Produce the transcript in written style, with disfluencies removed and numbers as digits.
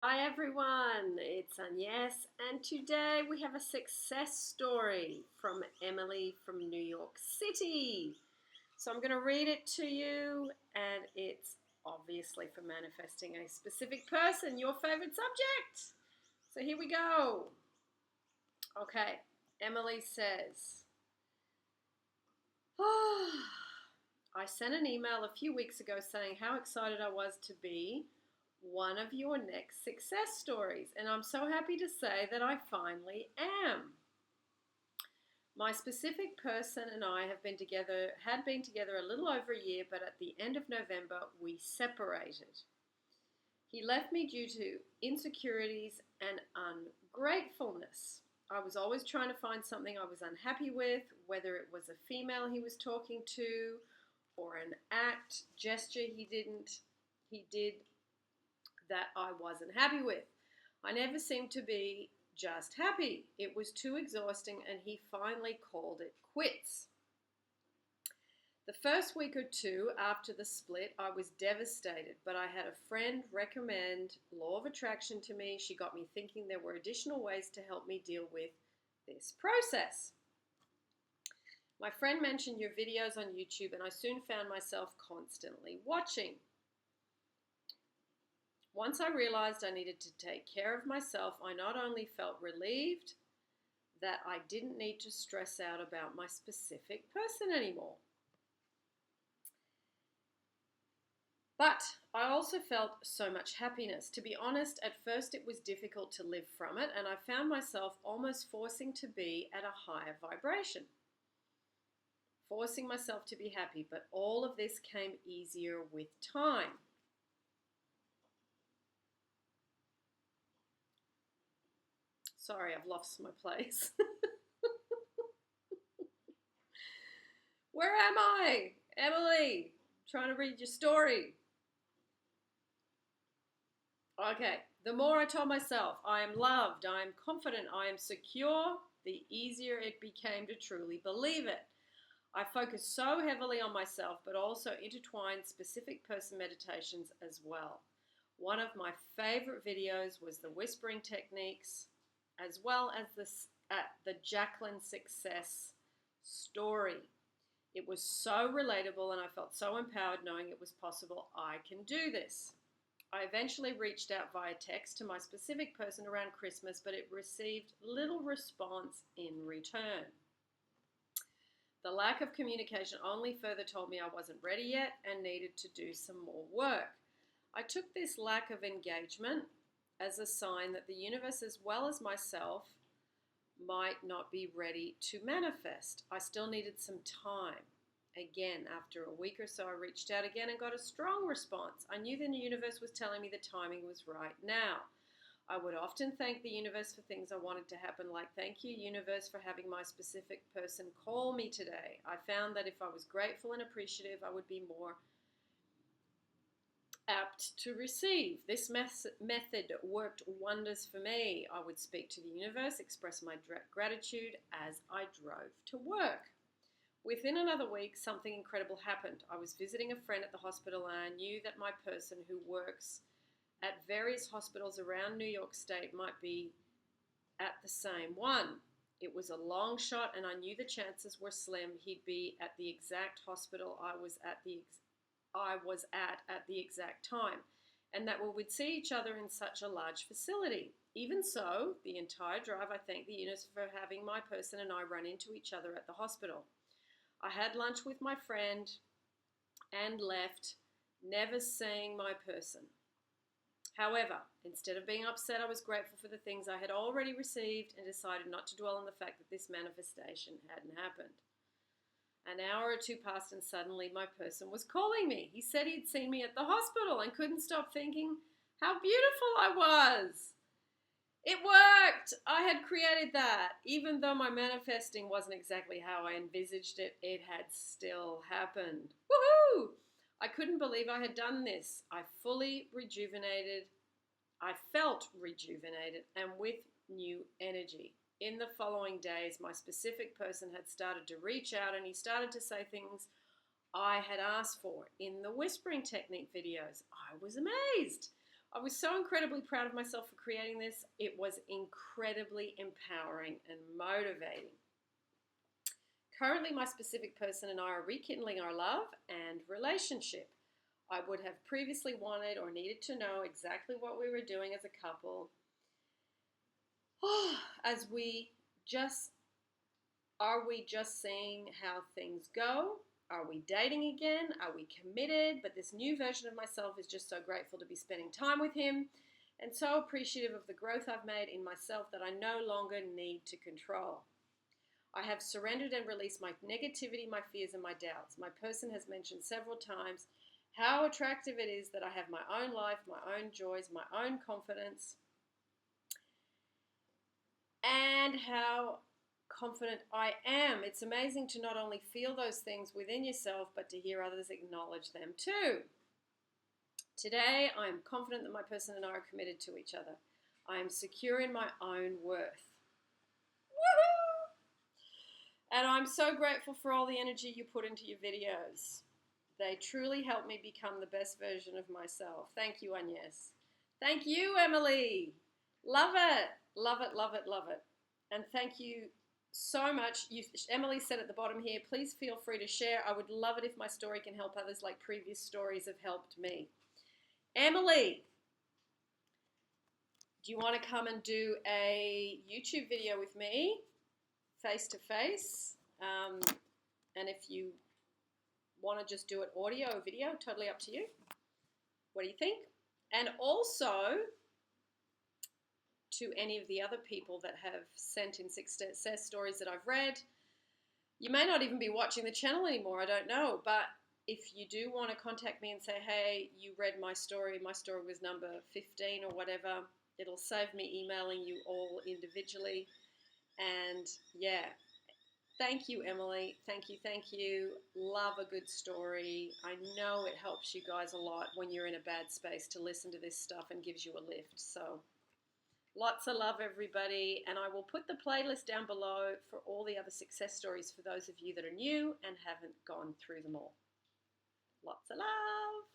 Hi everyone, it's Agnes, and today we have a success story from Emily from New York City. So I'm going to read it to you, and it's obviously for manifesting a specific person, your favorite subject. So here we go. Okay, Emily says, I sent an email a few weeks ago saying how excited I was to be one of your next success stories, and I'm so happy to say that I finally am. My specific person and I had been together a little over a year, but at the end of November we separated. He left me due to insecurities and ungratefulness. I was always trying to find something I was unhappy with, whether it was a female he was talking to or an gesture he did that I wasn't happy with. I never seemed to be just happy. It was too exhausting, and he finally called it quits. The first week or two after the split, I was devastated, but I had a friend recommend Law of Attraction to me. She got me thinking there were additional ways to help me deal with this process. My friend mentioned your videos on YouTube, and I soon found myself constantly watching. Once I realized I needed to take care of myself, I not only felt relieved that I didn't need to stress out about my specific person anymore, but I also felt so much happiness. To be honest, at first it was difficult to live from it, and I found myself almost forcing to be at a higher vibration, forcing myself to be happy, but all of this came easier with time. Sorry, I've lost my place. Where am I? Emily, trying to read your story. Okay, the more I told myself I am loved, I am confident, I am secure, the easier it became to truly believe it. I focused so heavily on myself, but also intertwined specific person meditations as well. One of my favorite videos was the whispering techniques, as well as the Jacqueline success story. It was so relatable, and I felt so empowered knowing it was possible. I can do this. I eventually reached out via text to my specific person around Christmas, but it received little response in return. The lack of communication only further told me I wasn't ready yet and needed to do some more work. I took this lack of engagement as a sign that the universe, as well as myself, might not be ready to manifest. I still needed some time. Again, after a week or so, I reached out again and got a strong response. I knew the universe was telling me the timing was right now. I would often thank the universe for things I wanted to happen, like, thank you, universe, for having my specific person call me today. I found that if I was grateful and appreciative, I would be more apt to receive. This method worked wonders for me. I would speak to the universe, express my gratitude as I drove to work. Within another week, something incredible happened. I was visiting a friend at the hospital, and I knew that my person, who works at various hospitals around New York State, might be at the same one. It was a long shot, and I knew the chances were slim he'd be at the exact hospital I was at the exact time, and that we would see each other in such a large facility. Even so, the entire drive, I thanked the universe for having my person and I run into each other at the hospital. I had lunch with my friend and left, never seeing my person. However, instead of being upset, I was grateful for the things I had already received and decided not to dwell on the fact that this manifestation hadn't happened. An hour or two passed, and suddenly my person was calling me. He said he'd seen me at the hospital and couldn't stop thinking how beautiful I was. It worked! I had created that. Even though my manifesting wasn't exactly how I envisaged it, it had still happened. Woohoo! I couldn't believe I had done this. I felt rejuvenated and with new energy. In the following days, my specific person had started to reach out, and he started to say things I had asked for in the whispering technique videos. I was amazed. I was so incredibly proud of myself for creating this. It was incredibly empowering and motivating. Currently, my specific person and I are rekindling our love and relationship. I would have previously wanted or needed to know exactly what we were doing as a couple. As we just Are we just seeing how things go? Are we dating again? Are we committed? But this new version of myself is just so grateful to be spending time with him and so appreciative of the growth I've made in myself that I no longer need to control. I have surrendered and released my negativity, my fears, and my doubts. My person has mentioned several times how attractive it is that I have my own life, my own joys, my own confidence, and how confident I am. It's amazing to not only feel those things within yourself, but to hear others acknowledge them too. Today, I am confident that my person and I are committed to each other. I am secure in my own worth. Woohoo! And I'm so grateful for all the energy you put into your videos. They truly help me become the best version of myself. Thank you, Agnes. Thank you, Emily. Love it. Love it, love it, love it. And thank you so much. Emily said at the bottom here, please feel free to share. I would love it if my story can help others like previous stories have helped me. Emily, do you want to come and do a YouTube video with me, face to face? And if you want to just do it audio or video, totally up to you. What do you think? And also, to any of the other people that have sent in success stories that I've read, you may not even be watching the channel anymore, I don't know, but if you do want to contact me and say, hey, you read my story was number 15 or whatever, it'll save me emailing you all individually. And yeah, thank you, Emily. Thank you, thank you. Love a good story. I know it helps you guys a lot when you're in a bad space to listen to this stuff and gives you a lift. So lots of love, everybody. And I will put the playlist down below for all the other success stories for those of you that are new and haven't gone through them all. Lots of love.